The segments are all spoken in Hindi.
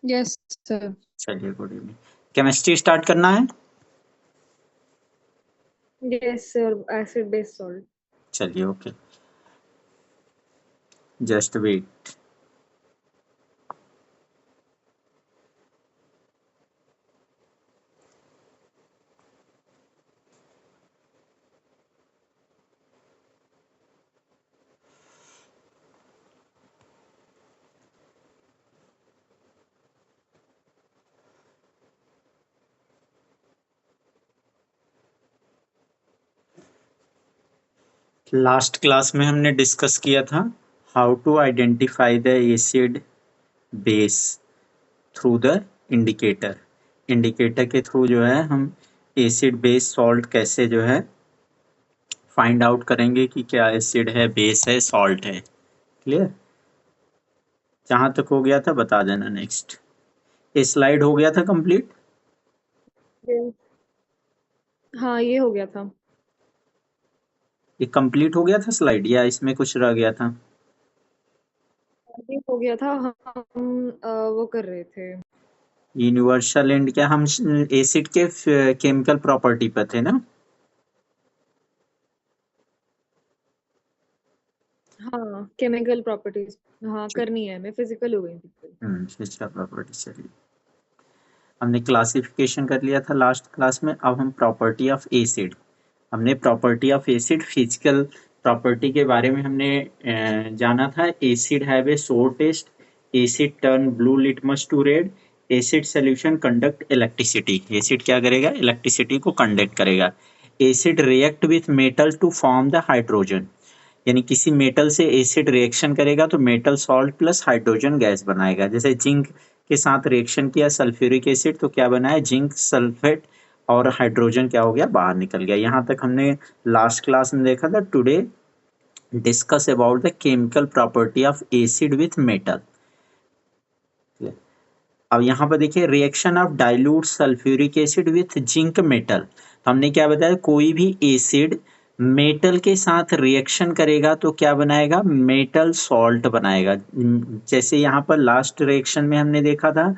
Yes sir. चलिए गुड इवनिंग। केमिस्ट्री स्टार्ट करना है। Yes sir, acid base salt. चलिए okay, just wait. Last class में हमने डिस्कस किया था how to identify the acid base through the indicator. Indicator के थ्रू जो है हम एसिड बेस सॉल्ट कैसे जो है फाइंड आउट करेंगे कि क्या एसिड है, बेस है, सॉल्ट है। क्लियर? जहां तक हो गया था बता देना। नेक्स्ट ये स्लाइड हो गया था कंप्लीट। हाँ, ये हो गया था। ये कंप्लीट हो गया था स्लाइड या इसमें कुछ रह गया था? ये हो गया था। हम वो कर रहे थे। यूनिवर्सल एंड क्या हम एसिड के केमिकल प्रॉपर्टी पे थे ना? हाँ, केमिकल प्रॉपर्टीज। हाँ, करनी है, मैं फिजिकल हो गई थी। Physical property. चलिए, हमने क्लासिफिकेशन कर लिया था लास्ट क्लास में। अब हम प्रॉपर्टी ऑफ एसिड, हमने property of acid physical property के बारे में हमने जाना था। Acid have a sour taste, acid turn blue litmus to red, acid solution conduct electricity. Acid क्या करेगा? इलेक्ट्रिसिटी को कंडक्ट करेगा। Acid react with metal to form the hydrogen, यानी किसी मेटल से एसिड रिएक्शन करेगा तो metal salt plus hydrogen gas बनाएगा। जैसे जिंक के साथ रिएक्शन किया सल्फ्यूरिक एसिड तो क्या बनाया? जिंक सल्फेट, और हाइड्रोजन क्या हो गया? बाहर निकल गया। यहाँ तक हमने लास्ट क्लास में देखा था। Today discuss about the chemical property of acid with metal. अब यहाँ पर देखिए, reaction of dilute sulphuric acid with zinc metal. तो हमने क्या बताया? कोई भी एसिड मेटल के साथ रिएक्शन करेगा तो क्या बनाएगा? मेटल सॉल्ट बनाएगा। जैसे यहाँ पर लास्ट रिएक्शन में हमने देखा था,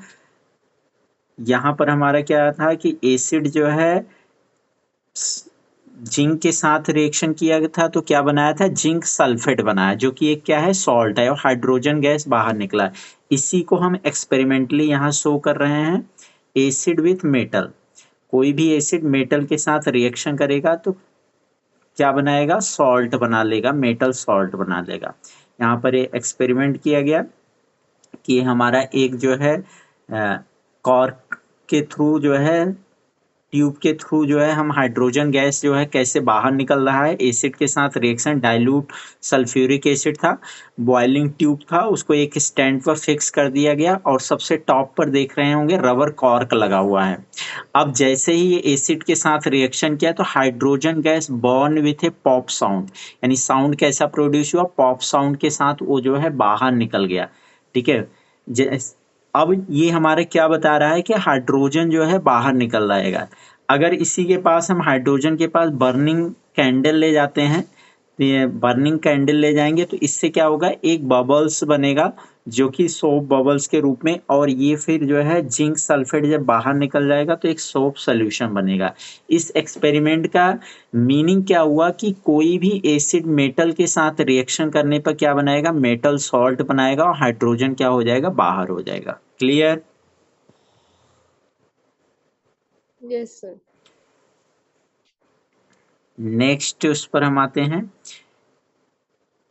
यहाँ पर हमारा क्या था कि एसिड जो है जिंक के साथ रिएक्शन किया था तो क्या बनाया था? जिंक सल्फेट बनाया, जो कि एक क्या है? सॉल्ट है, और हाइड्रोजन गैस बाहर निकला है। इसी को हम एक्सपेरिमेंटली यहाँ शो कर रहे हैं। एसिड विथ मेटल, कोई भी एसिड मेटल के साथ रिएक्शन करेगा तो क्या बनाएगा? सॉल्ट बना लेगा, मेटल सॉल्ट बना लेगा। यहाँ पर ये एक्सपेरिमेंट किया गया कि हमारा एक जो है कॉर्क के थ्रू जो है, ट्यूब के थ्रू जो है हम हाइड्रोजन गैस जो है कैसे बाहर निकल रहा है। एसिड के साथ रिएक्शन, डाइल्यूट सल्फ्यूरिक एसिड था, बॉइलिंग ट्यूब था, उसको एक स्टैंड पर फिक्स कर दिया गया और सबसे टॉप पर देख रहे होंगे रबर कॉर्क लगा हुआ है। अब जैसे ही ये एसिड के साथ रिएक्शन किया तो hydrogen gas burn with A pop sound, यानी साउंड कैसा प्रोड्यूस हुआ? पॉप साउंड के साथ वो जो है बाहर निकल गया। ठीक है। अब ये हमारे क्या बता रहा है कि हाइड्रोजन जो है बाहर निकल जाएगा। अगर इसी के पास हम हाइड्रोजन के पास बर्निंग कैंडल ले जाते हैं, तो ये बर्निंग कैंडल ले जाएंगे तो इससे क्या होगा? एक बबल्स बनेगा जो कि सोप बबल्स के रूप में, और ये फिर जो है जिंक सल्फेट जब बाहर निकल जाएगा तो एक सोप सोल्यूशन बनेगा। इस एक्सपेरिमेंट का मीनिंग क्या हुआ कि कोई भी एसिड मेटल के साथ रिएक्शन करने पर क्या बनाएगा? मेटल सॉल्ट बनाएगा और हाइड्रोजन क्या हो जाएगा? बाहर हो जाएगा। क्लियर? Yes sir. नेक्स्ट उस पर हम आते हैं,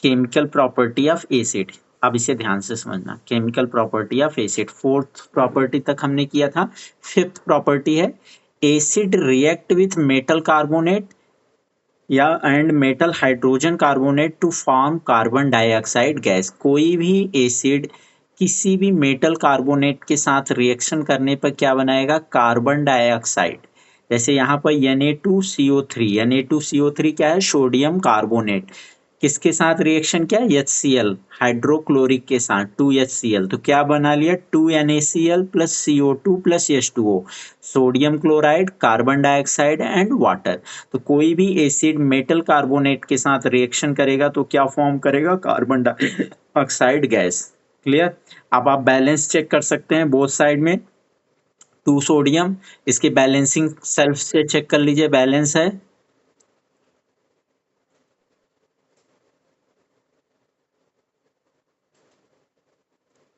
केमिकल प्रॉपर्टी ऑफ एसिड। अब इसे ध्यान से समझना, chemical property of acid. Fourth property तक हमने किया था। फिफ्थ प्रॉपर्टी है acid react with metal carbonate या and metal hydrogen carbonate to form carbon dioxide gas. कोई भी एसिड किसी भी मेटल कार्बोनेट के साथ रिएक्शन करने पर क्या बनाएगा? Carbon dioxide. जैसे यहाँ पर Na2CO3, Na2CO3 क्या है? Sodium carbonate. किसके साथ रिएक्शन किया? HCl हाइड्रोक्लोरिक के साथ, 2HCl, तो क्या बना लिया? 2NaCl plus CO2 plus H2O, sodium chloride, carbon dioxide and water. तो कोई भी एसिड मेटल कार्बोनेट के साथ रिएक्शन करेगा तो क्या फॉर्म करेगा? Carbon dioxide gas. क्लियर। अब आप बैलेंस चेक कर सकते हैं बोथ साइड में, 2 सोडियम, इसकी बैलेंसिंग सेल्फ से चेक कर लीजिए, बैलेंस है।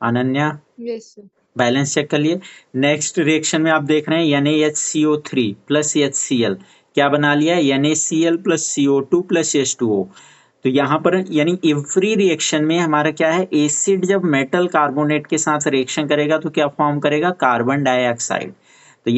Ananya yes sir. Balance check कर लिए। नेक्स्ट रिएक्शन में आप देख रहे हैं NaHCO3 प्लस HCl क्या बना लिया है, NaCl plus CO2 plus H2O। तो यहाँ पर यानी एवरी रिएक्शन में हमारा क्या है, एसिड जब मेटल कार्बोनेट के साथ रिएक्शन करेगा तो क्या फॉर्म करेगा, कार्बन डाइऑक्साइड। तो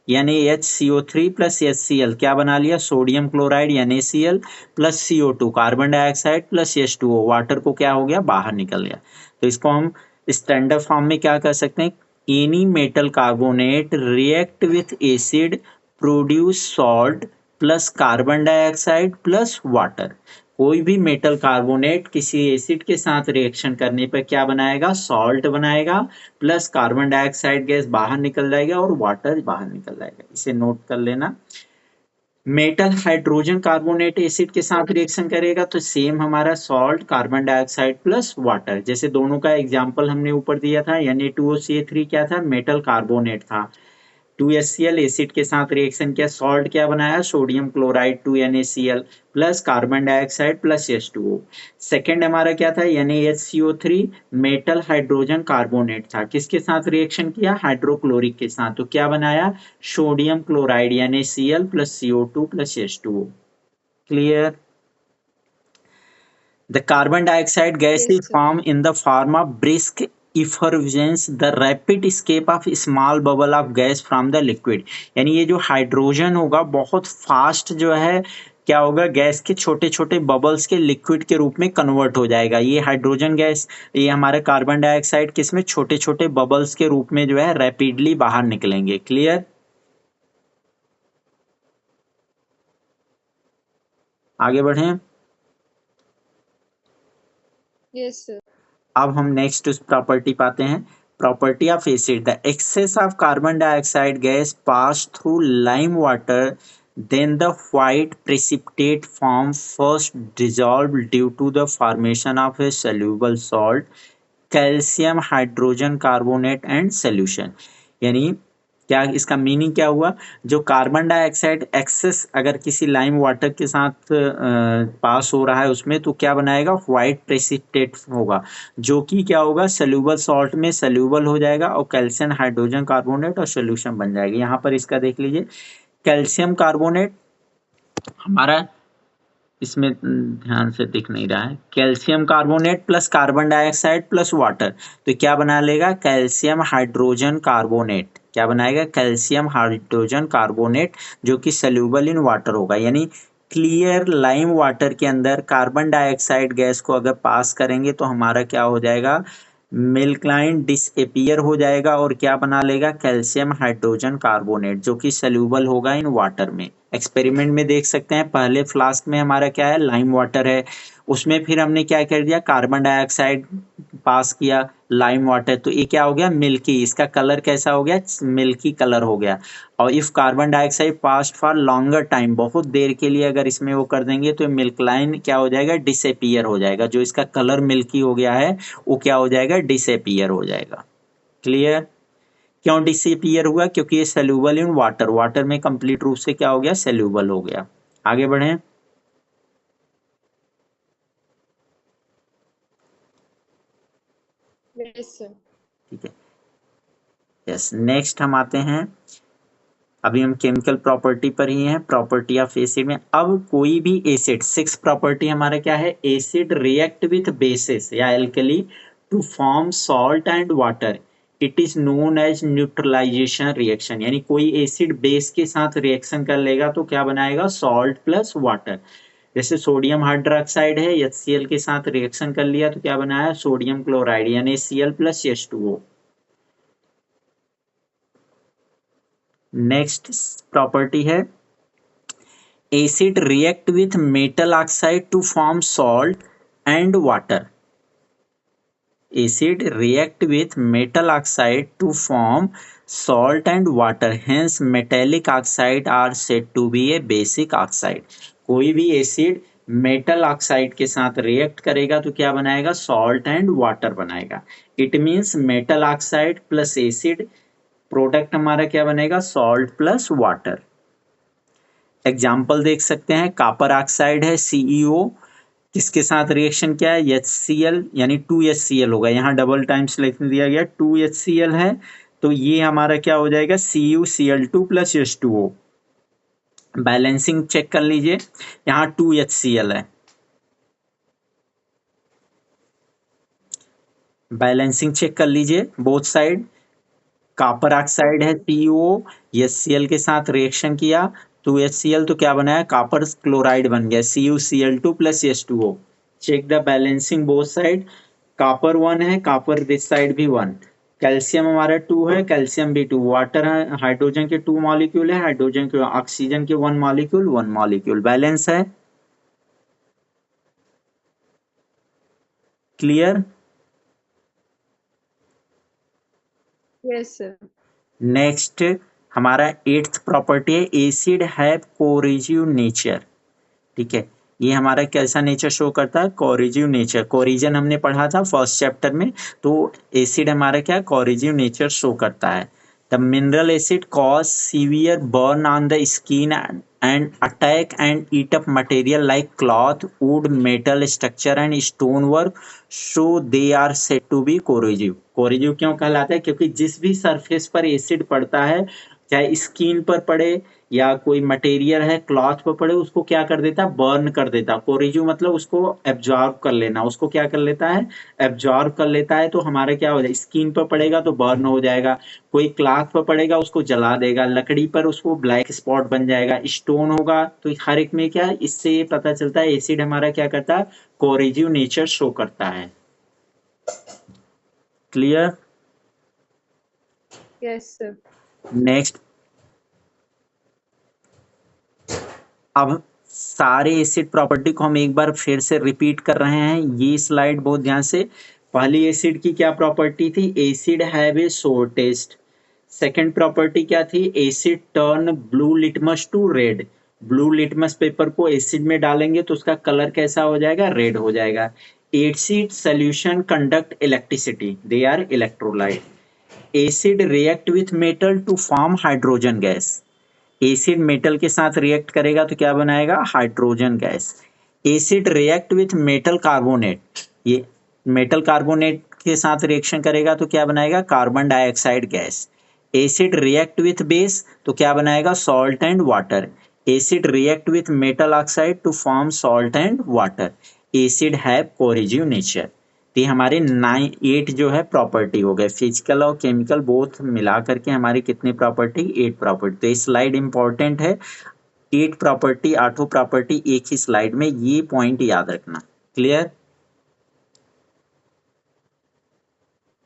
NaHCO3 प्लस HCl क्या बना लिया, sodium chloride NaCl plus CO2 carbon dioxide plus H2O, water को क्या हो गया, बाहर निकल गया। तो इसको हम स्टैंडर्ड फॉर्म में क्या कर सकते हैं, any metal carbonate react with acid produce salt plus carbon dioxide plus water. कोई भी मेटल कार्बोनेट किसी एसिड के साथ रिएक्शन करने पर क्या बनाएगा, सॉल्ट बनाएगा प्लस कार्बन डाइऑक्साइड गैस बाहर निकल जाएगा और वाटर बाहर निकल जाएगा। इसे नोट कर लेना। मेटल हाइड्रोजन कार्बोनेट एसिड के साथ रिएक्शन करेगा तो सेम हमारा salt carbon dioxide plus water, जैसे दोनों का एग्जांपल हमने ऊपर दिया था, Na2OCl3 क्या था, मेटल कार्बोनेट था। 2HCl एसिड के साथ रिएक्शन किया, सॉल्ट क्या बनाया, sodium chloride 2NaCl plus carbon dioxide plus H2O। Second हमारा क्या था, NaHCO3 मेटल हाइड्रोजन कार्बोनेट था, किसके साथ रिएक्शन किया, हाइड्रोक्लोरिक के साथ, तो क्या बनाया, sodium chloride NaCl plus CO2 plus H2O। Clear. The carbon dioxide gas yes is sir. formed in the form of brisk effervescence, the rapid escape of small bubble of gas from the liquid। यानी ये जो हाइड्रोजन होगा बहुत फास्ट जो है क्या होगा, गैस के छोटे छोटे बबल्स के लिक्विड के रूप में कन्वर्ट हो जाएगा। ये हाइड्रोजन गैस, ये हमारे कार्बन डाइऑक्साइड किसमें, छोटे छोटे बबल्स के रूप में जो है रैपिडली बाहर निकलेंगे। क्लियर। आगे बढ़ें। Yes sir. अब हम नेक्स्ट उस प्रॉपर्टी पाते हैं, property of acid. The excess of carbon dioxide gas pass through lime water, then the white precipitate form first dissolved due to the formation of a soluble salt, calcium hydrogen carbonate and solution. यानी क्या, इसका मीनिंग क्या हुआ, जो कार्बन डाइऑक्साइड एक्सेस अगर किसी लाइम वाटर के साथ पास हो रहा है उसमें तो क्या बनाएगा, व्हाइट प्रेसिपिटेट होगा, जो कि क्या होगा, सॉल्यूबल सॉल्ट में सॉल्यूबल हो जाएगा और कैल्शियम हाइड्रोजन कार्बोनेट और सॉल्यूशन बन जाएगा। यहाँ पर इसका देख लीजिए, कैल्शियम कार्बोनेट हमारा इसमें ध्यान से दिख नहीं रहा है, calcium carbonate plus carbon dioxide plus water, तो क्या बना लेगा, कैल्शियम हाइड्रोजन कार्बोनेट, क्या बनाएगा, कैल्शियम हाइड्रोजन कार्बोनेट, जो कि सॉल्यूबल इन वाटर होगा। यानी क्लियर लाइम वाटर के अंदर कार्बन डाइऑक्साइड गैस को अगर पास करेंगे तो हमारा क्या हो जाएगा, मिल्कलाइन डिसअपियर हो जाएगा और क्या बना लेगा, कैल्शियम हाइड्रोजन कार्बोनेट, जो कि सॉल्यूबल होगा इन वाटर में। एक्सपेरिमेंट में देख सकते हैं, पहले फ्लास्क में हमारा क्या है, लाइम वाटर है, उसमें फिर हमने क्या कर दिया, कार्बन डाइऑक्साइड पास किया, लाइम वाटर, तो ये क्या हो गया, मिल्की, इसका कलर कैसा हो गया, मिल्की कलर हो गया। और if carbon dioxide past for longer time, बहुत देर के लिए अगर इसमें वो कर देंगे तो मिल्कलाइन क्या हो जाएगा, डिसअपियर हो जाएगा, जो इसका कलर मिल्की हो गया है वो क्या हो जाएगा, डिसअपियर हो जाएगा। क्लियर। क्यों डिसअपियर हुआ, क्योंकि ये सॉल्यूबल इन वाटर, वाटर में कंप्लीट रूप से क्या हो गया, सॉल्यूबल हो गया। आगे बढ़ें। Yes sir. ठीक है, यस। नेक्स्ट हम आते हैं, अभी हम केमिकल प्रॉपर्टी पर ही हैं, प्रॉपर्टी ऑफ एसिड में। अब कोई भी एसिड, सिक्स प्रॉपर्टी हमारा क्या है, एसिड रिएक्ट विथ बेसिस या alkali to form salt and water, it is known as neutralization reaction. यानी कोई एसिड बेस के साथ रिएक्शन कर लेगा तो क्या बनाएगा, सॉल्ट प्लस वाटर। जैसे सोडियम हाइड्रोक्साइड है, HCl के साथ रिएक्शन कर लिया तो क्या बनाया, सोडियम क्लोराइड यानी Cl plus H2O। Next property है, acid react with metal oxide to form salt and water, acid react with metal oxide to form salt and water, hence metallic oxide are said to be a basic oxide। कोई भी एसिड मेटल ऑक्साइड के साथ रिएक्ट करेगा तो क्या बनाएगा, सॉल्ट एंड वाटर बनाएगा। It means metal oxide plus acid, product हमारा क्या बनेगा, सॉल्ट प्लस वाटर। एग्जाम्पल देख सकते हैं, कॉपर ऑक्साइड है सीईओ, किसके साथ रिएक्शन क्या है, HCl यानी 2HCl होगा, यहाँ डबल टाइम्स लिख दिया गया 2HCl है, तो ये हमारा क्या हो जाएगा, CuCl2 plus H2O। Balancing check कर लीजिए, यहाँ 2HCl है, बैलेंसिंग चेक कर लीजिए बोथ साइड। कॉपर ऑक्साइड है CuO, HCl के साथ रिएक्शन किया 2HCl, तो क्या बनाया, कॉपर क्लोराइड बन गया CuCl2 plus H2O। Check the balancing both side, copper 1 है, कॉपर दिस साइड भी 1, कैल्शियम हमारा 2 है, कैल्शियम भी 2, वाटर है, हाइड्रोजन के 2 मॉलिक्यूल है, हाइड्रोजन के, ऑक्सीजन के 1 मॉलिक्यूल 1 मॉलिक्यूल, बैलेंस है। क्लियर। Yes sir. नेक्स्ट हमारा 8th प्रॉपर्टी है, एसिड हैव कोरिजिव नेचर। ठीक है, ये हमारा कैसा नेचर शो करता है, कोरिजिव नेचर। कोरिजन हमने पढ़ा था फर्स्ट चैप्टर में, तो एसिड हमारा क्या, कोरिजिव नेचर शो करता है। The mineral acid cause severe burn on the skin and attack and eat up material like cloth, wood, metal structure and stone work, so they are said to be corrosive. Corrosive क्यों कहलाता है, क्योंकि जिस भी सरफेस पर एसिड पड़ता है, चाहे स्किन पर पड़े या कोई मटेरियल है क्लॉथ पर पड़े, उसको क्या कर देता है, बर्न कर देता है। कोरिजिव मतलब उसको एब्जॉर्ब कर लेना, उसको क्या कर लेता है, एब्जॉर्ब कर लेता है। तो हमारा क्या हो जाएगा, स्किन पर पड़ेगा तो बर्न हो जाएगा, कोई क्लॉथ पर पड़ेगा उसको जला देगा, लकड़ी पर उसको ब्लैक स्पॉट बन जाएगा, स्टोन होगा, तो हर एक में क्या, इससे ये पता चलता है एसिड हमारा क्या करता है, कोरिजिव नेचर शो करता है। क्लियर। Yes sir. नेक्स्ट, अब सारे एसिड प्रॉपर्टी को हम एक बार फिर से रिपीट कर रहे हैं, ये स्लाइड बहुत ध्यान से। पहली एसिड की क्या प्रॉपर्टी थी, acid have a sour test. Second property क्या थी, acid turn blue litmus to red. Blue litmus paper को एसिड में डालेंगे तो उसका कलर कैसा हो जाएगा, रेड हो जाएगा। Acid solution conduct electricity, they are electrolyte. Acid react with metal to form hydrogen gas. Acid metal के साथ रिएक्ट करेगा तो क्या बनाएगा, hydrogen gas. Acid react with metal carbonate, ये मेटल कार्बोनेट के साथ रिएक्शन करेगा तो क्या बनाएगा, carbon dioxide gas. Acid react with base तो क्या बनाएगा, salt and water. Acid react with metal oxide to form salt and water. Acid have कोरिजिव nature. तो ये हमारे 8 जो है प्रॉपर्टी हो गए, फिजिकल और केमिकल बोथ मिला करके हमारी कितनी प्रॉपर्टी, 8 प्रॉपर्टी। तो ये स्लाइड इंपॉर्टेंट है, 8 प्रॉपर्टी, 8 प्रॉपर्टी एक ही स्लाइड में, ये पॉइंट याद रखना। क्लियर।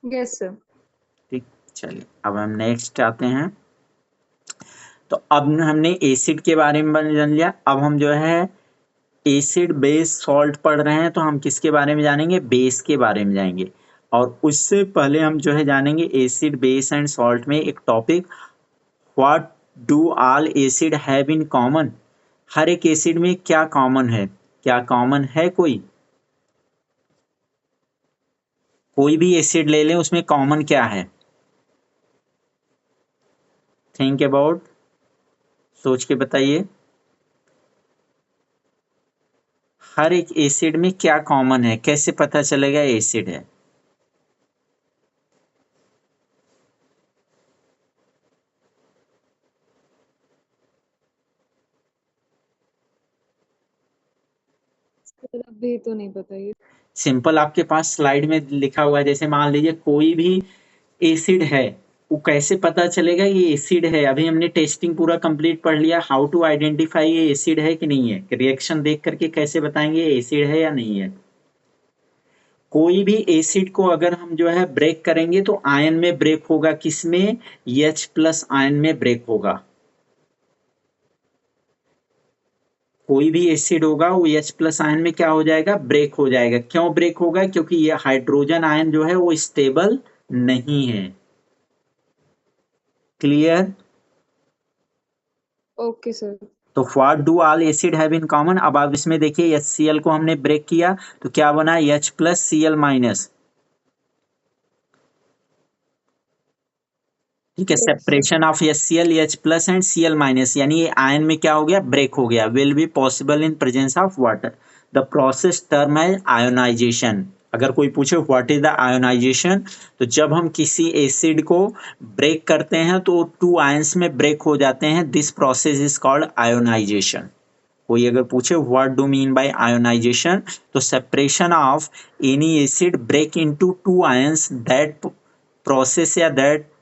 Yes sir. ठीक, चलिए अब हम नेक्स्ट आते हैं। तो अब हमने एसिड के बारे में जान लिया, अब हम जो है एसिड बेस सॉल्ट पढ़ रहे हैं, तो हम किसके बारे में जानेंगे, बेस के बारे में जाएंगे। और उससे पहले हम जो है जानेंगे एसिड बेस एंड सॉल्ट में एक topic, what do all acid have in common. हर एक एसिड में क्या कॉमन है, क्या कॉमन है, कोई भी एसिड ले लें उसमें कॉमन क्या है, थिंक अबाउट, सोच के बताइए। हर एक एसिड में क्या कॉमन है, कैसे पता चलेगा एसिड है। सर अभी तो नहीं पता ये। सिंपल, आपके पास स्लाइड में लिखा हुआ है, जैसे मान लीजिए कोई भी एसिड है, वो कैसे पता चलेगा ये एसिड है। अभी हमने टेस्टिंग पूरा कंप्लीट पढ़ लिया, हाउ टू आइडेंटिफाई ये एसिड है कि नहीं है, रिएक्शन देख करके कैसे बताएंगे ये एसिड है या नहीं है। कोई भी एसिड को अगर हम जो है ब्रेक करेंगे तो आयन में ब्रेक होगा, किसमें, H प्लस आयन में ब्रेक होगा। कोई भी एसिड होगा वो H प्लस आयन में क्या हो जाएगा, ब्रेक हो जाएगा। क्यों ब्रेक होगा, क्योंकि ये हाइड्रोजन आयन जो है वो स्टेबल नहीं है। क्लियर। Okay sir. तो what do all acid have in common? अब आप इसमें देखिए HCl को हमने ब्रेक किया तो क्या बना, H प्लस Cl माइनस। ठीक है, yes sir, separation of HCl, H plus and Cl minus, यानी ये आयन में क्या हो गया, ब्रेक हो गया। Will be possible in presence of water. The process term है आयोनाइजेशन। अगर कोई पूछे व्हाट इज द आयोनाइजेशन, तो जब हम किसी एसिड को ब्रेक करते हैं तो टू आयंस में ब्रेक हो जाते हैं, this process is called ionisation. कोई अगर पूछे what do mean by ionisation, तो separation of any acid break into two ions, that process या that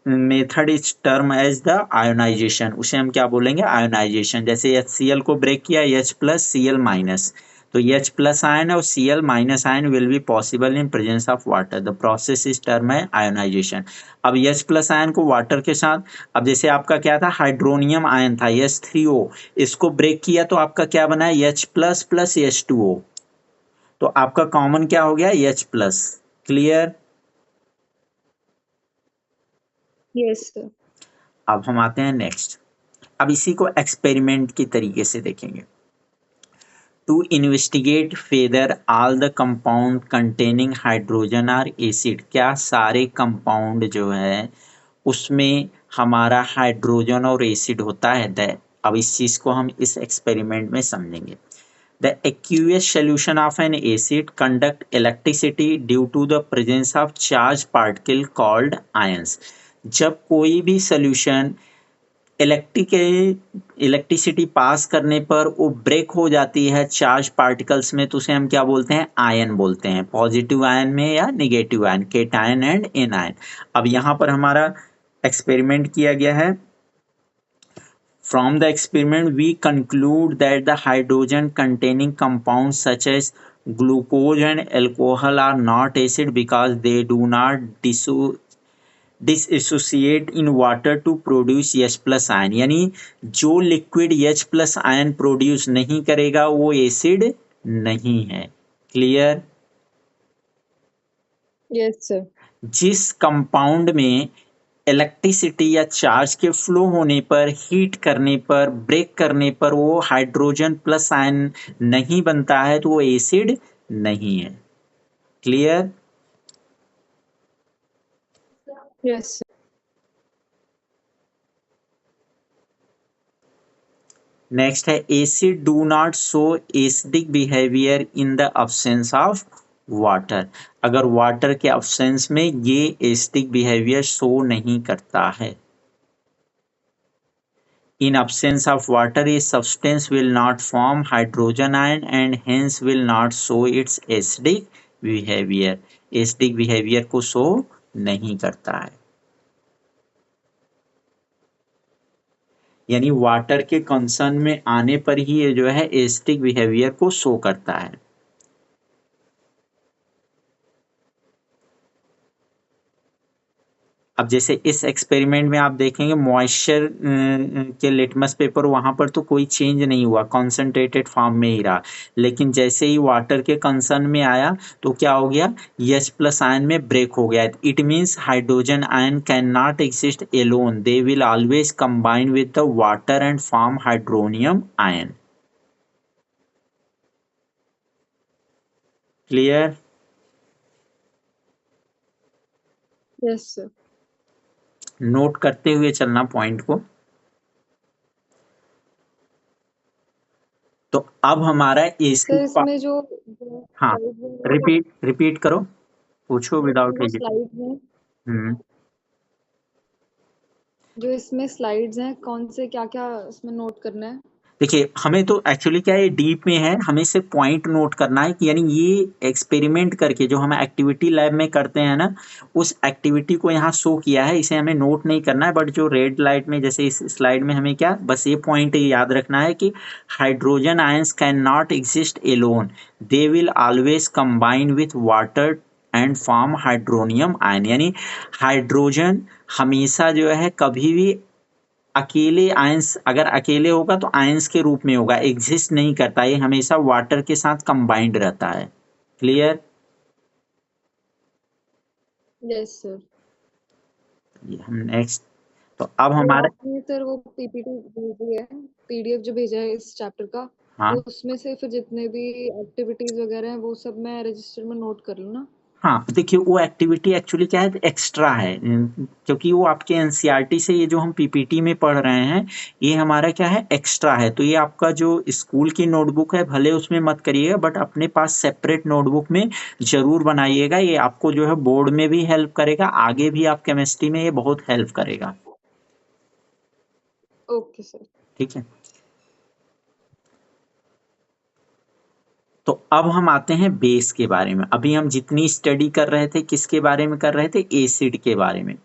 method is term as the ionisation. उसे हम क्या बोलेंगे, आयोनाइजेशन। जैसे HCl को ब्रेक किया, H प्लस Cl माइनस, तो H प्लस आयन और Cl minus ion will be possible in presence of water. The process is term है आयोनाइजेशन। अब H प्लस आयन को वाटर के साथ, अब जैसे आपका क्या था, हाइड्रोनियम आयन था H3O, इसको ब्रेक किया तो आपका क्या बना है, H प्लस प्लस H2O, तो आपका कॉमन क्या हो गया, H plus. Clear? yes sir, अब हम आते हैं नेक्स्ट। अब इसी को एक्सपेरिमेंट की तरीके से देखेंगे। To investigate whether all the compound containing hydrogen are acid, क्या सारे कंपाउंड जो है उसमें हमारा हाइड्रोजन और एसिड होता है। अब इस चीज को हम इस एक्सपेरिमेंट में समझेंगे। The aqueous solution of an acid conduct electricity due to the presence of charged particle called ions। जब कोई भी सोल्यूशन इलेक्ट्रिसिटी पास करने पर वो ब्रेक हो जाती है चार्ज पार्टिकल्स में, तो उसे हम क्या बोलते हैं, आयन बोलते हैं। पॉजिटिव आयन में या negative ion, cation and anion. अब यहाँ पर हमारा एक्सपेरिमेंट किया गया है। From the experiment, we conclude that the hydrogen containing compounds such as glucose and alcohol are not acid because they do not dissociate in water to produce H plus ion, यानी जो liquid H plus ion produce नहीं करेगा वो एसिड नहीं है। क्लियर? yes sir, जिस कंपाउंड में इलेक्ट्रिसिटी या चार्ज के फ्लो होने पर, हीट करने पर, ब्रेक करने पर वो हाइड्रोजन प्लस आयन नहीं बनता है तो वो एसिड नहीं है। क्लियर? yes sir, नेक्स्ट है acid do not show acidic behaviour in the absence of water. अगर वाटर के अब्सेंस में ये एसिडिक बिहेवियर शो नहीं करता है। In absence of water, a substance will not form hydrogen ion and hence will not show its acidic behavior। acidic behavior को शो नहीं करता है, यानी वाटर के कंसर्न में आने पर ही ये जो है एसिडिक बिहेवियर को शो करता है। अब जैसे इस एक्सपेरिमेंट में आप देखेंगे मॉइस्चर के लिटमस पेपर, वहां पर तो कोई चेंज नहीं हुआ, कॉन्सेंट्रेटेड फॉर्म में ही रहा। लेकिन जैसे ही वाटर के कंसर्न में आया तो क्या हो गया, H प्लस आयन में ब्रेक हो गया। It means hydrogen ion can not exist alone, they will always combine with the water and form hydronium ion. Clear? yes sir, note करते हुए चलना पॉइंट को। तो अब हमारा सर एसिड, इसमें जो हाँ, स्लाइड में रिपीट रिपीट करो, पूछो विदाउट जो हेजिटेशन। स्लाइड में हम्म। जो इसमें स्लाइड्स हैं, कौन से क्या क्या इसमें नोट करना है? देखिए हमें तो एक्चुअली क्या है, डीप में है, हमें सिर्फ पॉइंट नोट करना है कि यानी ये एक्सपेरिमेंट करके जो हम एक्टिविटी लैब में करते हैं ना, उस एक्टिविटी को यहाँ शो किया है, इसे हमें नोट नहीं करना है। बट जो रेड लाइट में जैसे इस स्लाइड में हमें क्या बस ये पॉइंट याद रखना है कि hydrogen ions can not exist alone, they will always combine with water and form hydronium ion. यानी हाइड्रोजन हमेशा जो है कभी भी अकेले आयंस, अगर अकेले होगा तो आयंस के रूप में होगा, एग्जिस्ट नहीं करता, ये हमेशा वाटर के साथ कंबाइंड रहता है। क्लियर? यस सर, हम नेक्स्ट तो अब तो हमारा आपने सर वो पीपीटी भेजी है, पीडीएफ जो भेजा है इस चैप्टर का, हाँ तो उसमें से फिर जितने भी एक्टिविटीज वगैरह हैं वो सब मैं रजिस्टर में नोट कर लूँ ना? हाँ, देखिए वो एक्टिविटी एक्चुअली क्या है, एक्स्ट्रा है, क्योंकि वो आपके एनसीईआरटी से ये जो हम पीपीटी में पढ़ रहे हैं, ये हमारा क्या है, एक्स्ट्रा है। तो ये आपका जो स्कूल की नोटबुक है, भले उसमें मत करिएगा, बट अपने पास सेपरेट नोटबुक में जरूर बनाइएगा। ये आपको जो है बोर्ड में भी हेल्प करेगा, आगे भी आप केमिस्ट्री में ये बहुत हेल्प करेगा। Okay sir. ठीक है, तो अब हम आते हैं बेस के बारे में। अभी हम जितनी स्टडी कर रहे थे, किसके बारे में कर रहे थे, एसिड के बारे में।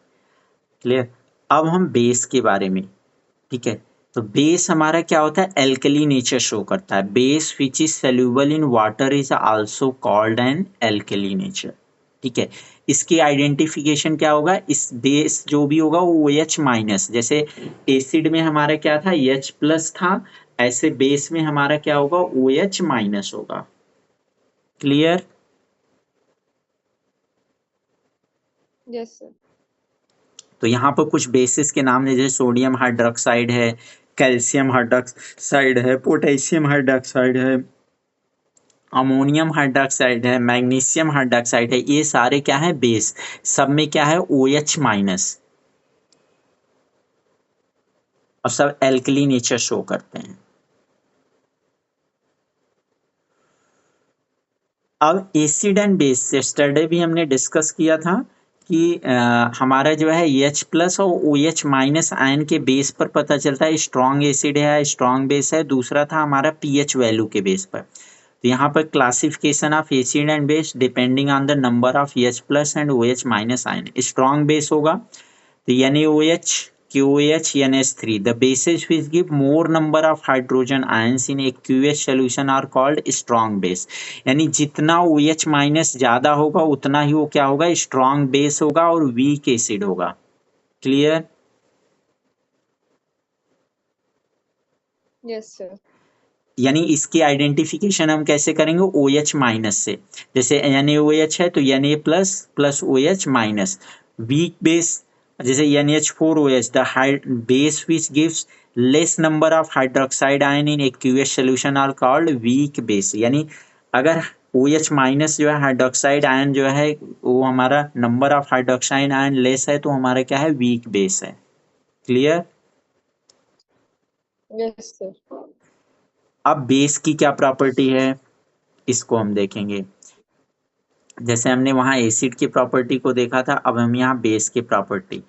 क्लियर। अब हम बेस के बारे में, ठीक है। तो बेस हमारा क्या होता है, एल्कली नेचर शो करता है। Base which is soluble in water is also called an alkali nature. ठीक है, इसकी आइडेंटिफिकेशन क्या होगा, इस बेस जो भी होगा वो OH माइनस, जैसे एसिड में हमारा क्या था, H प्लस था, ऐसे बेस में हमारा क्या होगा, OH माइनस होगा। क्लियर। Yes sir. तो यहाँ पर कुछ बेसिस के नाम है, जैसे सोडियम हाइड्रोक्साइड है, कैल्शियम हाइड्रोक्साइड है, पोटेशियम हाइड्रोक्साइड है, अमोनियम हाइड्रोक्साइड है, मैग्नीशियम हाइड्रोक्साइड है। ये सारे क्या है, बेस। सब में क्या है, OH माइनस, और सब एल्कली नेचर शो करते हैं। अब एसिड एंड बेस, यस्टरडे भी हमने डिस्कस किया था कि हमारा जो है H प्लस और OH माइनस आयन के बेस पर पता चलता है स्ट्रॉन्ग एसिड है, स्ट्रॉन्ग बेस है। दूसरा था हमारा pH वैल्यू के बेस पर। तो यहाँ पर classification of acid and base depending on the number of H plus and OH minus ion. Strong base होगा तो NaOH, KOH, NH3. The bases which give more number of hydrogen ions in aqueous solution are called strong base. यानी जितना OH माइनस ज्यादा होगा उतना ही वो क्या होगा, स्ट्रॉन्ग बेस होगा और वीक एसिड होगा। क्लियर। Yes sir. यानी इसकी आइडेंटिफिकेशन हम कैसे करेंगे, OH माइनस से। जैसे NaOH है तो Na plus plus OH minus. Weak base, जैसे NH4OH, the base which gives less number of hydroxide ion in aqueous solution are called weak base. यानी अगर OH माइनस जो है हाइड्रोक्साइड आयन जो है वो हमारा number of hydroxide ion less है तो हमारा क्या है, वीक बेस है। क्लियर। Yes sir. अब बेस की क्या प्रॉपर्टी है, इसको हम देखेंगे। जैसे हमने वहां एसिड की प्रॉपर्टी को देखा था, अब हम यहाँ बेस की प्रॉपर्टी।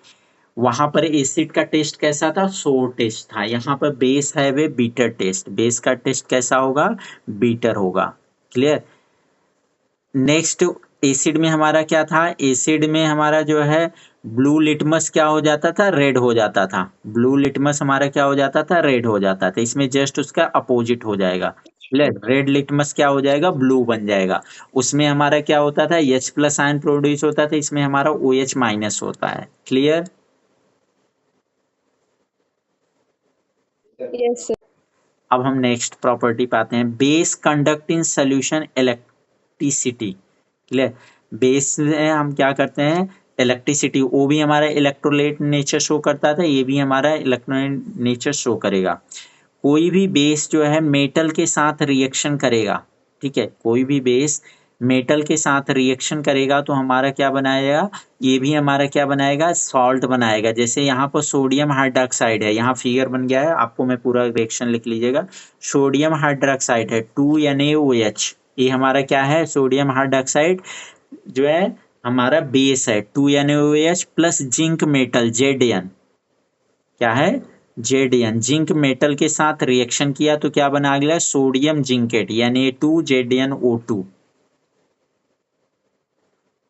वहां पर एसिड का टेस्ट कैसा था, सोर टेस्ट था। यहाँ पर बेस है वे बीटर टेस्ट। बेस का टेस्ट कैसा होगा, बीटर होगा। क्लियर। नेक्स्ट, एसिड में हमारा क्या था, एसिड में हमारा जो है ब्लू लिटमस क्या हो जाता था, रेड हो जाता था। ब्लू लिटमस हमारा क्या हो जाता था, रेड हो जाता था। इसमें जस्ट उसका अपोजिट हो जाएगा। रेड लिटमस क्या हो जाएगा, ब्लू बन जाएगा। उसमें हमारा क्या होता था, H प्लस आयन प्रोड्यूस होता था, इसमें हमारा OH माइनस होता है। क्लियर। Yes sir. अब हम नेक्स्ट प्रॉपर्टी पाते हैं, base conduct in solution electricity. Clear. Base में हम क्या करते हैं, इलेक्ट्रिसिटी, वो भी हमारा इलेक्ट्रोलाइट नेचर शो करता था, ये भी हमारा इलेक्ट्रोलाइट नेचर शो करेगा। कोई भी बेस जो है मेटल के साथ रिएक्शन करेगा, ठीक है, कोई भी बेस मेटल के साथ रिएक्शन करेगा तो हमारा क्या बनाएगा, ये भी हमारा क्या बनाएगा, सॉल्ट बनाएगा। जैसे यहाँ पर सोडियम हाइड्रोक्साइड है, यहाँ फिगर बन गया है, आपको मैं पूरा रिएक्शन लिख लीजिएगा। सोडियम हाइड्रोक्साइड है 2NaOH, ये हमारा क्या है, सोडियम हाइड्रोक्साइड जो है हमारा बेस है। 2NaOH plus zinc metal Zn, क्या है, Zn, जिंक मेटल के साथ रिएक्शन किया तो क्या बना गया, sodium zincate Na2ZnO2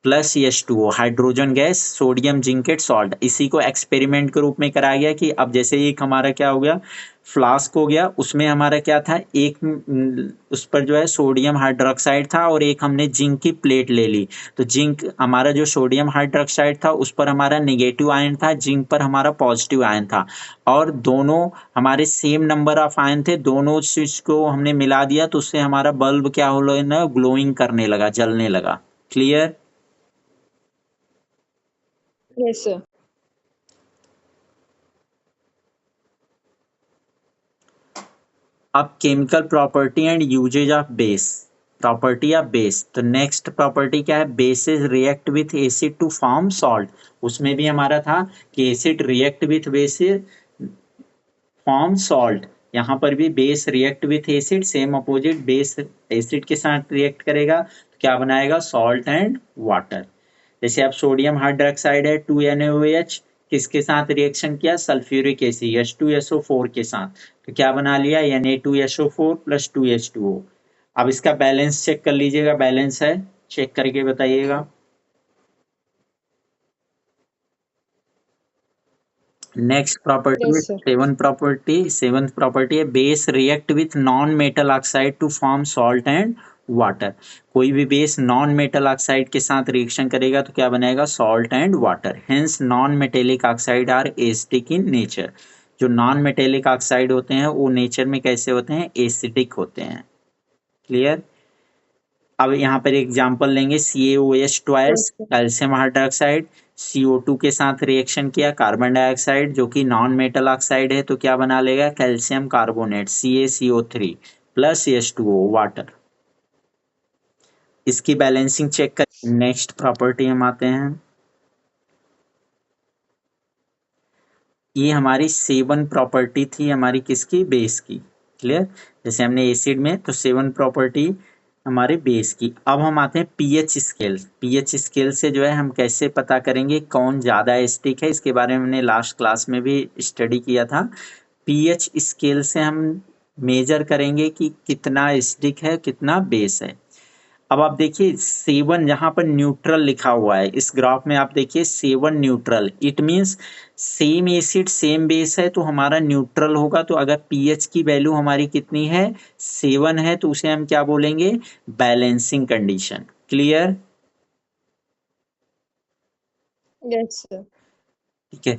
plus H2O, hydrogen gas, sodium zincate salt. इसी को एक्सपेरिमेंट के रूप में कराया गया कि अब जैसे एक हमारा क्या हो गया, फ्लास्क हो गया, उसमें हमारा क्या था, एक उस पर जो है सोडियम हाइड्रोक्साइड था और एक हमने जिंक की प्लेट ले ली। तो जिंक हमारा जो सोडियम हाइड्रोक्साइड था उस पर हमारा नेगेटिव आयन था, जिंक पर हमारा पॉजिटिव आयन था, और दोनों हमारे सेम नंबर ऑफ आयन थे। दोनों चीज को हमने मिला दिया तो उससे हमारा बल्ब क्या हो ना, ग्लोइंग करने लगा, जलने लगा। क्लियर। Yes sir. अब chemical property and usages of base, property of base, तो नेक्स्ट प्रॉपर्टी क्या है, bases react with acid to form salt. उसमें भी हमारा था कि acid react with bases form salt, यहाँ पर भी base react with acid, same opposite, base acid के साथ रिएक्ट करेगा तो क्या बनाएगा, सॉल्ट एंड वाटर। जैसे अब सोडियम हाइड्रोक्साइड है 2NaOH, किसके साथ रिएक्शन किया, सल्फ्यूरिक एसिड H2SO4 के साथ, तो क्या बना लिया, Na2SO4 प्लस 2H2O। अब इसका बैलेंस चेक कर लीजिएगा, बैलेंस है, चेक करके बताइएगा। Next property, yes sir. Seventh property है base react with non metal oxide to form salt and water. कोई भी बेस नॉन मेटल ऑक्साइड के साथ रिएक्शन करेगा तो क्या बनेगा, salt and water. Hence non metallic oxide are acidic in nature. जो नॉन मेटेलिक ऑक्साइड होते हैं वो नेचर में कैसे होते हैं, एसिडिक होते हैं। क्लियर। अब यहाँ पर एग्जांपल लेंगे, CaOH twice, yes sir. Calcium hydroxide, CO2 के साथ रिएक्शन किया, कार्बन डाइऑक्साइड जो कि नॉन मेटल ऑक्साइड है तो क्या बना लेगा, calcium carbonate CaCO3 plus H2O water. इसकी बैलेंसिंग चेक कर। नेक्स्ट प्रॉपर्टी हम आते हैं, ये हमारी 7 प्रॉपर्टी थी हमारी किसकी, बेस की। क्लियर। जैसे हमने एसिड में तो 7 प्रॉपर्टी हमारे बेस की। अब हम आते हैं पीएच स्केल। पीएच स्केल से जो है हम कैसे पता करेंगे कौन ज़्यादा एसिडिक है, इसके बारे में हमने लास्ट क्लास में भी स्टडी किया था। पीएच स्केल से हम मेजर करेंगे कि कितना एसिडिक है कितना बेस है। अब आप देखिए 7 जहाँ पर न्यूट्रल लिखा हुआ है इस ग्राफ में, आप देखिए 7 neutral, it means same acid same base है तो हमारा न्यूट्रल होगा। तो अगर पीएच की वैल्यू हमारी कितनी है, 7 है, तो उसे हम क्या बोलेंगे, balancing condition. Clear. Yes sir. ठीक है।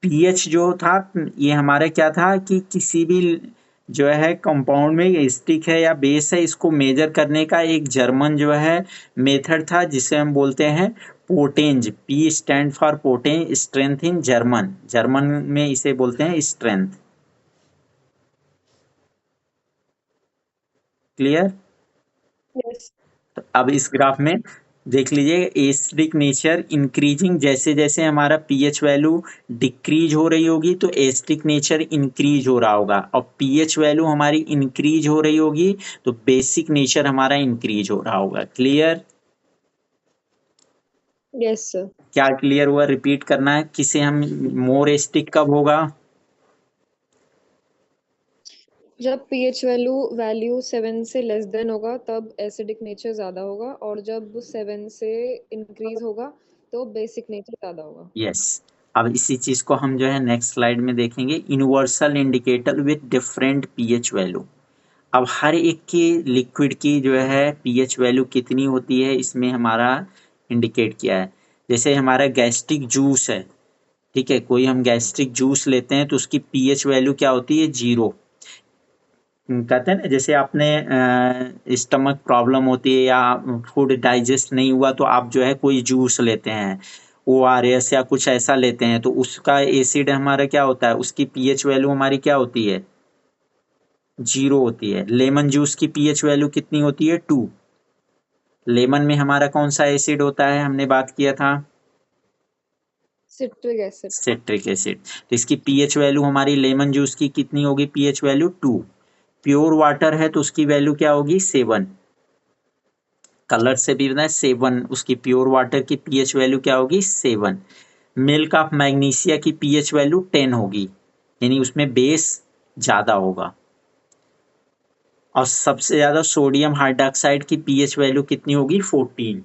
पीएच जो था ये हमारा क्या था कि किसी भी जो है कंपाउंड में एसिडिक है या बेस है इसको मेजर करने का एक जर्मन जो है मेथड था जिसे हम बोलते हैं potenz. P stand for potenz, strength in German, German में इसे बोलते हैं स्ट्रेंथ। क्लियर। यस। तो अब इस ग्राफ में देख लीजिए एसिडिक नेचर इंक्रीजिंग, जैसे जैसे हमारा पीएच वैल्यू डिक्रीज हो रही होगी तो एसिडिक नेचर इंक्रीज हो रहा होगा, और पीएच वैल्यू हमारी इंक्रीज हो रही होगी तो बेसिक नेचर हमारा इंक्रीज हो रहा होगा। क्लियर। Yes sir. क्या क्लियर हुआ, रिपीट करना है, किसे हम मोर एसिडिक कब होगा, जब पीएच वैल्यू वैल्यू 7 से लेस देन होगा तब एसिडिक नेचर ज़्यादा होगा, और जब 7 से इंक्रीज होगा तो बेसिक नेचर ज़्यादा होगा। यस। अब इसी चीज को हम जो है नेक्स्ट स्लाइड में देखेंगे, universal indicator with different pH value. अब हर एक की लिक्विड की जो है पीएच वैल्यू कितनी होती है इसमें हमारा इंडिकेट किया है। जैसे हमारा गैस्ट्रिक जूस है, ठीक है, कोई हम गैस्ट्रिक जूस लेते हैं तो उसकी पीएच वैल्यू क्या होती है, 0। कहते हैं ना, जैसे आपने स्टमक प्रॉब्लम होती है या फूड डाइजेस्ट नहीं हुआ तो आप जो है कोई जूस लेते हैं, ORS या कुछ ऐसा लेते हैं, तो उसका एसिड हमारा क्या होता है, उसकी पीएच वैल्यू हमारी क्या होती है, 0 होती है। लेमन जूस की पीएच वैल्यू कितनी होती है, 2। लेमन में हमारा कौन सा एसिड होता है, हमने बात किया था, सिट्रिक एसिड। Citric acid. तो इसकी पीएच वैल्यू हमारी लेमन जूस की कितनी होगी, पीएच वैल्यू 2। प्योर वाटर है तो उसकी वैल्यू क्या होगी, 7। कलर से भी बताए 7, उसकी प्योर वाटर की पीएच वैल्यू क्या होगी, 7। मिल्क ऑफ मैग्नीशिया की पीएच वैल्यू 10 होगी, यानी उसमें बेस ज्यादा होगा। और सबसे ज्यादा सोडियम हाइड्रोक्साइड की पीएच वैल्यू कितनी होगी, 14।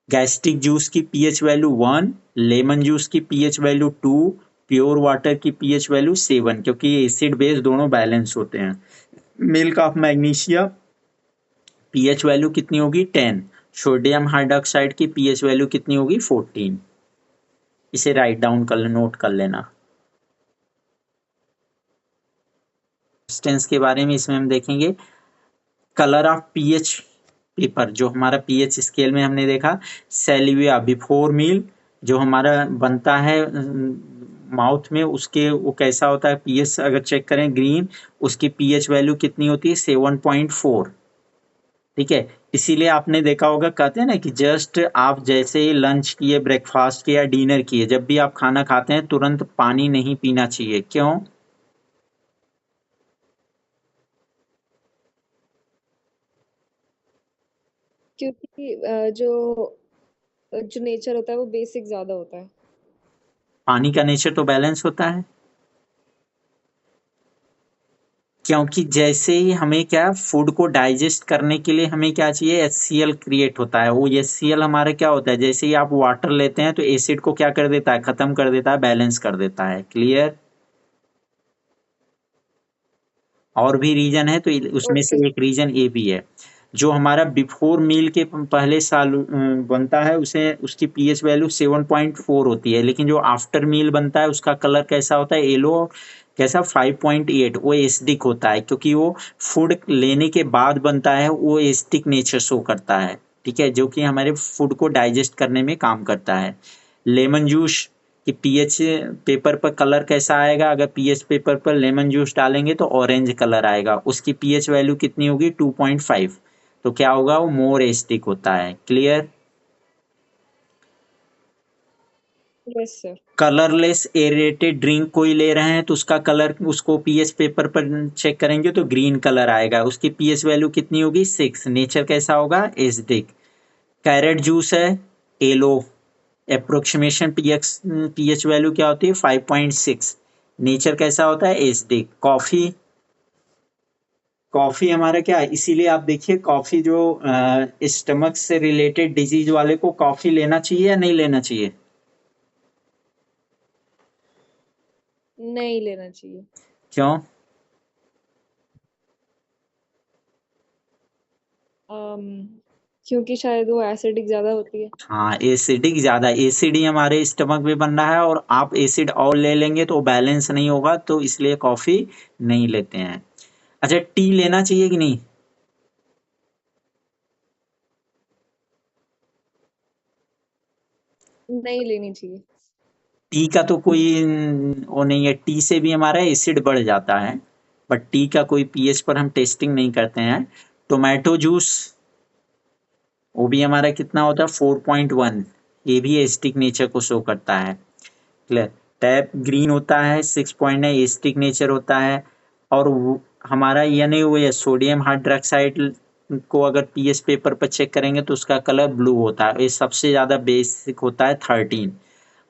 गैस्ट्रिक जूस की पीएच वैल्यू 1, लेमन जूस की पीएच वैल्यू 2, प्योर वाटर की पीएच वैल्यू 7, क्योंकि एसिड बेस दोनों बैलेंस होते हैं। Milk of magnesia pH value कितनी होगी, 10। सोडियम हाइड्रोक्साइड की पीएच वैल्यू कितनी होगी, 14। इसे राइट डाउन कर, नोट कर लेना। सब्सटेंस के बारे में इसमें हम देखेंगे, कलर ऑफ पीएच पेपर, जो हमारा पीएच स्केल में हमने देखा, सेल्विया बिफोर मील जो हमारा बनता है माउथ में उसके वो कैसा होता है, पीएच अगर चेक करें ग्रीन, उसकी पीएच वैल्यू कितनी होती है 7.4। ठीक है, इसीलिए आपने देखा होगा, कहते हैं ना कि जस्ट आप जैसे ही लंच किए, ब्रेकफास्ट किया, डिनर किए, जब भी आप खाना खाते हैं तुरंत पानी नहीं पीना चाहिए। क्यों? क्योंकि जो नेचर होता है वो बेसिक ज्यादा होता है। पानी का नेचर तो बैलेंस होता है, क्योंकि जैसे ही हमें क्या फूड को डाइजेस्ट करने के लिए हमें क्या चाहिए, एचसीएल क्रिएट होता है। वो एचसीएल हमारा क्या होता है, जैसे ही आप वाटर लेते हैं तो एसिड को क्या कर देता है, खत्म कर देता है, बैलेंस कर देता है। क्लियर? और भी रीजन है, तो उसमें ओके। से एक रीजन ये भी है। जो हमारा बिफोर मील के पहले साल बनता है उसे, उसकी पीएच वैल्यू 7.4 होती है, लेकिन जो आफ्टर मील बनता है उसका कलर कैसा होता है, येलो। कैसा? 5.8। वो एसिडिक होता है, क्योंकि वो फूड लेने के बाद बनता है, वो एसिडिक नेचर शो करता है। ठीक है, जो कि हमारे फूड को डाइजेस्ट करने में काम करता है। लेमन जूस कि पीएच पेपर पर कलर कैसा आएगा, अगर पीएच पेपर पर लेमन जूस डालेंगे तो ऑरेंज कलर आएगा। उसकी पीएच वैल्यू कितनी होगी, 2.5। तो क्या होगा, वो मोर एसिडिक होता है। Clear? Yes sir. Colourless aerated drink कोई ले रहे हैं तो उसका कलर, उसको पीएच पेपर पर चेक करेंगे तो ग्रीन कलर आएगा। उसकी पीएच वैल्यू कितनी होगी, 6। नेचर कैसा होगा, एसिडिक। कैरेट जूस है, येलो। अप्रोक्सीमेशन पीएच वैल्यू क्या होती है, 5.6। नेचर कैसा होता है, एसिडिक। कॉफी, कॉफी हमारा क्या है, इसीलिए आप देखिए कॉफी जो स्टमक से रिलेटेड डिजीज वाले को कॉफी लेना चाहिए या नहीं लेना चाहिए? नहीं लेना चाहिए। क्यों? अम क्योंकि शायद वो एसिडिक ज्यादा होती है। हाँ, एसिडिक ज्यादा, एसिड ही हमारे स्टमक में बन रहा है और आप एसिड और ले लेंगे तो बैलेंस नहीं होगा, तो इसलिए कॉफी नहीं लेते हैं। अच्छा, टी लेना चाहिए कि नहीं? नहीं लेनी चाहिए। टी का तो कोई वो नहीं है, टी से भी हमारा एसिड बढ़ जाता है, बट टी का कोई पीएच पर हम टेस्टिंग नहीं करते हैं। टोमेटो जूस, वो भी हमारा कितना होता है, 4.1। ये भी एसिडिक नेचर को शो करता है। क्लियर? टैप ग्रीन होता है, 6 एसिडिक नेचर होता है। और हमारा ये नहीं हुआ है, सोडियम हाइड्रोक्साइड को अगर पीएच पेपर पर चेक करेंगे तो उसका कलर ब्लू होता है। ये सबसे ज्यादा बेसिक होता है, 13।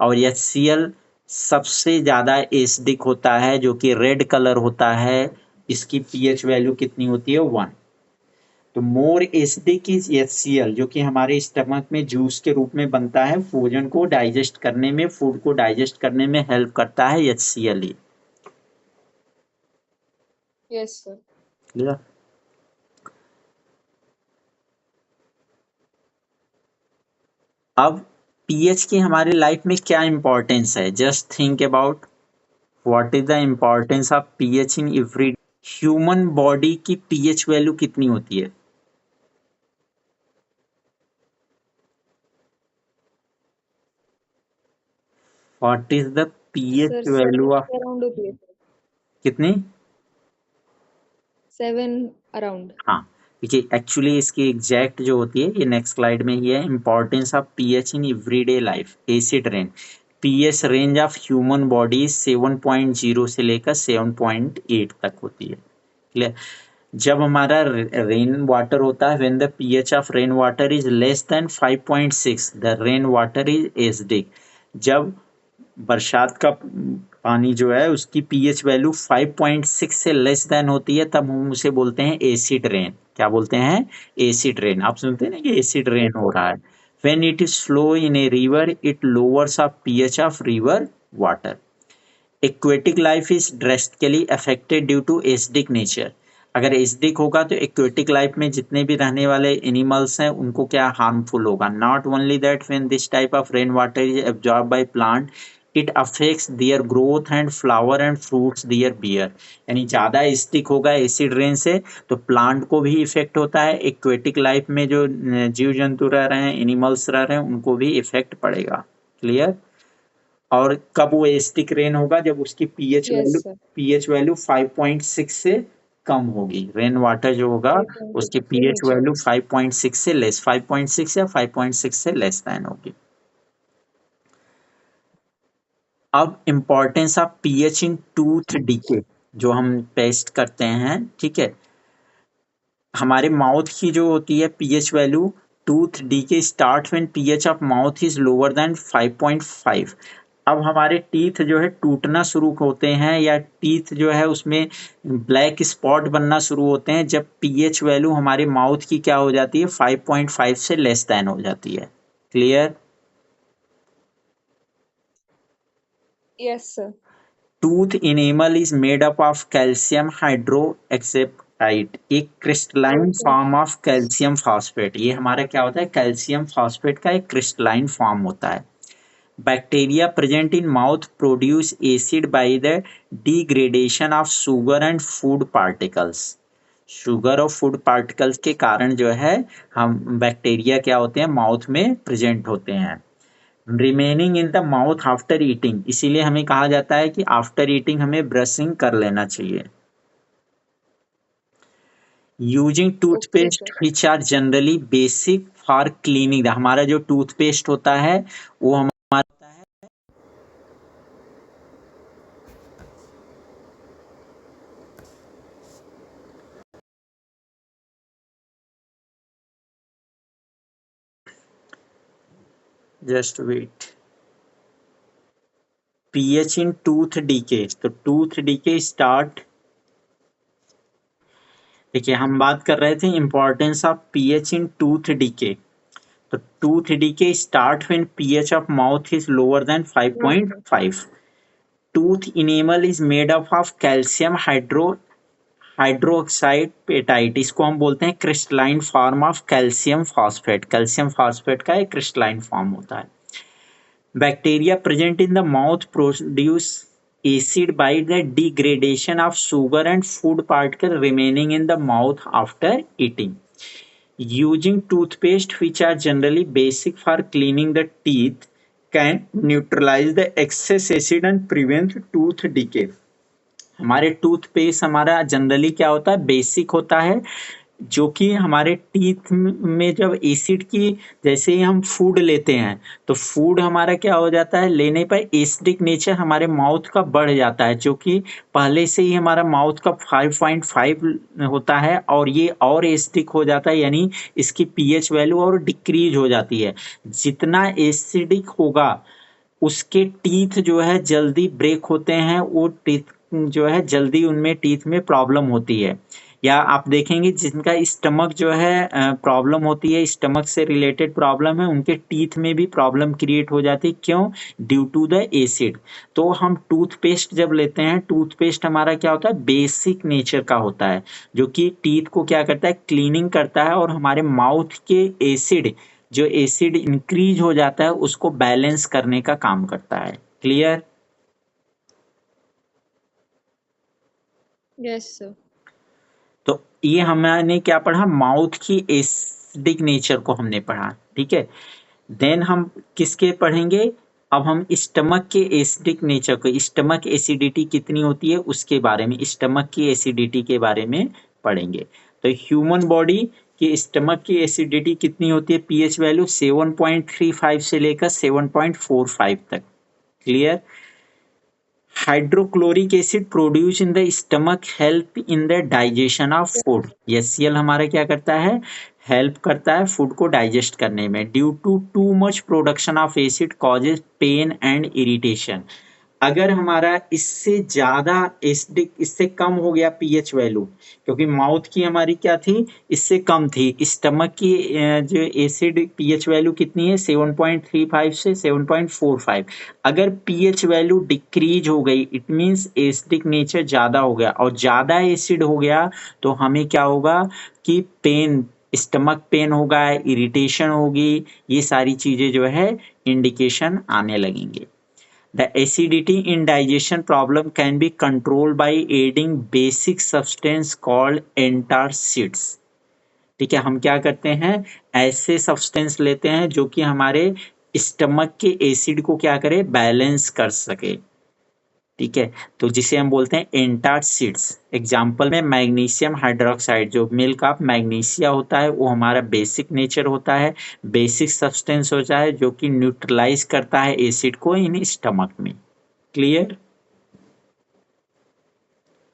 और HCl सबसे ज्यादा एसिडिक होता है, जो कि रेड कलर होता है। इसकी पीएच वैल्यू कितनी होती है, 1। तो मोर एसिडिक इज HCl, जो कि हमारे स्टमक में जूस के रूप में बनता है, भोजन को डाइजेस्ट करने में, फूड को डाइजेस्ट करने में हेल्प करता है HCl ही। Yes sir. क्लियर? अब पीएच की हमारी लाइफ में क्या इंपॉर्टेंस है, just think about what is the importance of pH in every. Human body की पीएच वैल्यू कितनी होती है? What is the pH sir value 7 of, के अराउंड होती है सर। कितनी? 7 अराउंड। हाँ, देखिए एक्चुअली इसकी एग्जैक्ट जो होती है ये नेक्स्ट स्लाइड में ही है। Importance of pH in everyday life, acid rain. PH range of human body 7.0 से लेकर 7.8 तक होती है। क्लियर? जब हमारा रेन वाटर होता है, when the pH of rain water is less than 5.6, the rain water is acidic. जब बरसात का पानी जो है उसकी पीएच वैल्यू 5.6 से लेस देन होती है, तब हम उसे बोलते हैं एसिड रेन। क्या बोलते हैं? Acid rain. आप सुनते हैं ना कि एसिड रेन हो रहा है। When it is flow in a river, it lowers of pH of river water. Aquatic life is drastically affected due to acidic nature. अगर एसिडिक होगा तो एक्वेटिक लाइफ में जितने भी रहने वाले एनिमल्स हैं उनको क्या हार्मफुल होगा। Not only that, when this type of rain water is absorb by plant, it affects their growth and flower and fruits their bear. यानी ज्यादा एसिडिक होगा एसिड रेन से तो प्लांट को भी इफेक्ट होता है, एक्वेटिक लाइफ में जो जीव जंतु रह रहे हैं, एनिमल्स रह रहे हैं, उनको भी इफेक्ट पड़ेगा। क्लियर? और कब वो एसिडिक रेन होगा? जब उसकी यस सर। पीएच वैल्यू 5.6 से कम होगी। रेन वाटर जो होगा 5.6 उसकी से पीएच नीचे वैल्यू होगा। 5.6 से लेस, 5.6 या 5.6 से लेस देन होगी। अब importance of pH in tooth DK जो हम टेस्ट करते हैं, ठीक है। हमारे माउथ की जो होती है pH value, tooth decay start when pH of mouth is lower then 5.5। अब हमारे टीथ जो है टूटना शुरू होते हैं या टीथ जो है उसमें ब्लैक स्पॉट बनना शुरू होते हैं जब पीएच वैल्यू हमारे माउथ की क्या हो जाती है? 5.5 से लेस देन हो जाती है। Clear? Yes sir. Tooth enamel is made up of calcium hydroxide, एक crystalline okay. Form of calcium phosphate. ये हमारा क्या होता है? कैल्शियम फॉस्फेट का एक क्रिस्टलाइन फॉर्म होता है। Bacteria present in mouth produce acid by the degradation of sugar and food particles. Sugar और फूड पार्टिकल्स के कारण जो है हम बैक्टीरिया क्या होते हैं? माउथ में प्रेजेंट होते हैं। Remaining in the mouth after eating, इसीलिए हमें कहा जाता है कि आफ्टर ईटिंग हमें ब्रशिंग कर लेना चाहिए। Using okay toothpaste sir. Which are generally basic for cleaning, हमारा जो टूथपेस्ट होता है वो हमारा just wait. PH in tooth decay, तो टूथ डीके स्टार्ट, देखिए हम बात कर रहे थे importance of pH in tooth decay. तो tooth decay start when pH of mouth is lower than okay. 5.5। Tooth enamel is made up of calcium hydroxide apatite, इसको हम बोलते हैं crystalline form of calcium phosphate. Calcium phosphate का एक क्रिस्टलाइन फॉर्म होता है। Bacteria present in the mouth produce acid by the degradation of sugar and food particle remaining in the mouth after eating. Using toothpaste, which are generally basic for cleaning the teeth, can neutralize the excess acid and prevent tooth decay. हमारे टूथपेस्ट हमारा जनरली क्या होता है? बेसिक होता है, जो कि हमारे टीथ में जब एसिड की, जैसे ही हम फूड लेते हैं तो फूड हमारा क्या हो जाता है? लेने पर एसिडिक नेचर हमारे माउथ का बढ़ जाता है, जो कि पहले से ही हमारा माउथ का 5.5 होता है और ये और एसिडिक हो जाता है, यानी इसकी पीएच वैल्यू और डिक्रीज हो जाती है। जितना एसिडिक होगा उसके टीथ जो है जल्दी ब्रेक होते हैं, वो टीथ जो है जल्दी उनमें टीथ में प्रॉब्लम होती है। या आप देखेंगे जिनका स्टमक जो है प्रॉब्लम होती है, स्टमक से रिलेटेड प्रॉब्लम है, उनके टीथ में भी प्रॉब्लम क्रिएट हो जाती है। क्यों? Due to the acid. तो हम टूथपेस्ट जब लेते हैं, टूथपेस्ट हमारा क्या होता है? बेसिक नेचर का होता है, जो कि टीथ को क्या करता है? क्लीनिंग करता है और हमारे माउथ के एसिड, जो एसिड इंक्रीज हो जाता है उसको बैलेंस करने का काम करता है। क्लियर? Yes sir. तो ये हमने क्या पढ़ा? माउथ की एसिडिक नेचर को हमने पढ़ा, ठीक है। देन हम किसके पढ़ेंगे? अब हम स्टमक के एसिडिक नेचर को, स्टमक एसिडिटी कितनी होती है उसके बारे में, स्टमक की एसिडिटी के बारे में पढ़ेंगे। तो ह्यूमन बॉडी की स्टमक की एसिडिटी कितनी होती है? पीएच वैल्यू 7.35 से लेकर 7.45 तक। Clear? Hydrochloric acid produce in the stomach help in the digestion of food. HCl हमारा क्या करता है? हेल्प करता है फूड को डाइजेस्ट करने में। Due to too much production of acid causes pain and irritation. अगर हमारा इससे ज़्यादा एसिडिक, इससे कम हो गया पीएच वैल्यू, क्योंकि माउथ की हमारी क्या थी? इससे कम थी। स्टमक की जो एसिड पीएच वैल्यू कितनी है? 7.35 से 7.45। अगर पीएच वैल्यू डिक्रीज हो गई, इट मीन्स एसिडिक नेचर ज़्यादा हो गया, और ज़्यादा एसिड हो गया तो हमें क्या होगा कि पेन, स्टमक पेन होगा, इरिटेशन होगी, ये सारी चीज़ें जो है इंडिकेशन आने लगेंगे। The acidity in digestion problem can be controlled by adding basic substance called antacids। ठीक है, हम क्या करते हैं? ऐसे सब्सटेंस लेते हैं जो कि हमारे स्टमक के एसिड को क्या करे, बैलेंस कर सके। ठीक है, तो जिसे हम बोलते हैं एंटासिड्स। एग्जाम्पल में मैग्नीशियम हाइड्रोक्साइड, जो मिल्क ऑफ मैग्नीशिया होता है, वो हमारा बेसिक नेचर होता है, बेसिक सब्सटेंस होता है, जो कि न्यूट्रलाइज करता है एसिड को इन स्टमक में। क्लियर?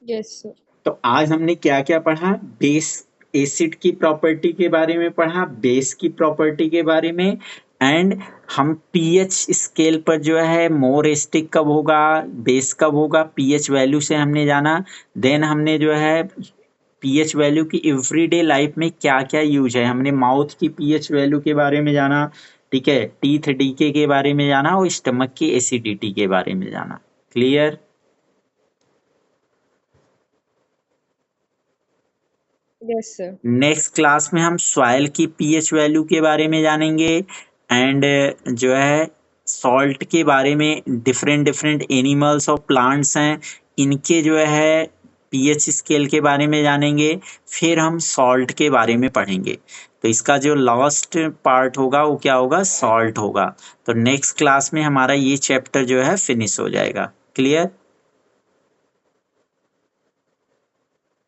Yes sir. तो आज हमने क्या क्या पढ़ा? बेस एसिड की प्रॉपर्टी के बारे में पढ़ा, बेस की प्रॉपर्टी के बारे में, एंड हम पीएच स्केल पर जो है मोर एसिडिक कब होगा, बेस कब होगा, पीएच वैल्यू से हमने जाना। देन हमने जो है पीएच वैल्यू की एवरीडे लाइफ में क्या क्या यूज है, हमने माउथ की पीएच वैल्यू के बारे में जाना। ठीक है, टीथ डीके के बारे में जाना और स्टमक की एसिडिटी के बारे में जाना। Clear? Yes sir. Next class में हम सॉइल की पीएच वैल्यू के बारे में जानेंगे, एंड जो है सॉल्ट के बारे में, डिफरेंट डिफरेंट एनिमल्स और प्लांट्स हैं, इनके जो है पीएच स्केल के बारे में जानेंगे। फिर हम सॉल्ट के बारे में पढ़ेंगे। तो इसका जो लास्ट पार्ट होगा वो क्या होगा, सॉल्ट होगा। तो नेक्स्ट क्लास में हमारा ये चैप्टर जो है फिनिश हो जाएगा। क्लियर?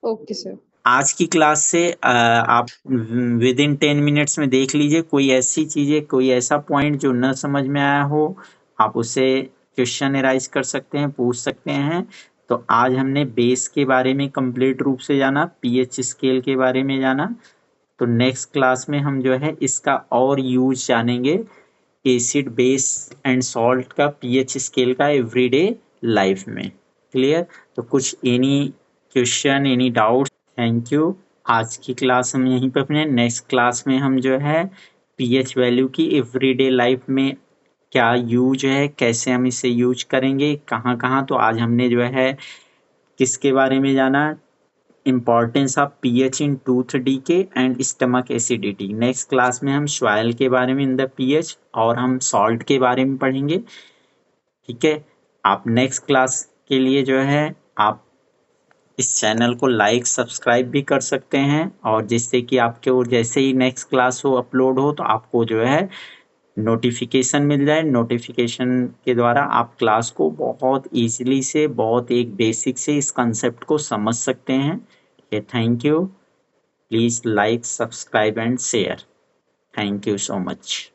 Okay sir. आज की क्लास से आप विद इन 10 मिनट्स में देख लीजिए, कोई ऐसी चीजें, कोई ऐसा पॉइंट जो न समझ में आया हो, आप उसे क्वेश्चन एराइज कर सकते हैं, पूछ सकते हैं। तो आज हमने बेस के बारे में कंप्लीट रूप से जाना, पीएच स्केल के बारे में जाना। तो नेक्स्ट क्लास में हम जो है इसका और यूज जानेंगे, एसिड, बेस एंड सॉल्ट का पीएच स्केल का एवरीडे लाइफ में। क्लियर? तो कुछ any question, any doubt? Thank you. आज की क्लास हम यहीं पर अपने, नेक्स्ट क्लास में हम जो है पीएच वैल्यू की एवरीडे लाइफ में क्या यूज है, कैसे हम इसे यूज करेंगे, कहाँ कहाँ। तो आज हमने जो है किसके बारे में जाना, importance of pH in tooth DK and stomach acidity. Next class में हम सॉइल के बारे में इन द पीएच, और हम सॉल्ट के बारे में पढ़ेंगे। ठीक है, आप नेक्स्ट क्लास के लिए जो है आप इस चैनल को लाइक सब्सक्राइब भी कर सकते हैं, और जिससे कि आपके और जैसे ही नेक्स्ट क्लास हो अपलोड हो तो आपको जो है नोटिफिकेशन मिल जाए। नोटिफिकेशन के द्वारा आप क्लास को बहुत इजीली से, बहुत एक बेसिक से इस कंसेप्ट को समझ सकते हैं। Thank you. Please like, subscribe and share. Thank you so much.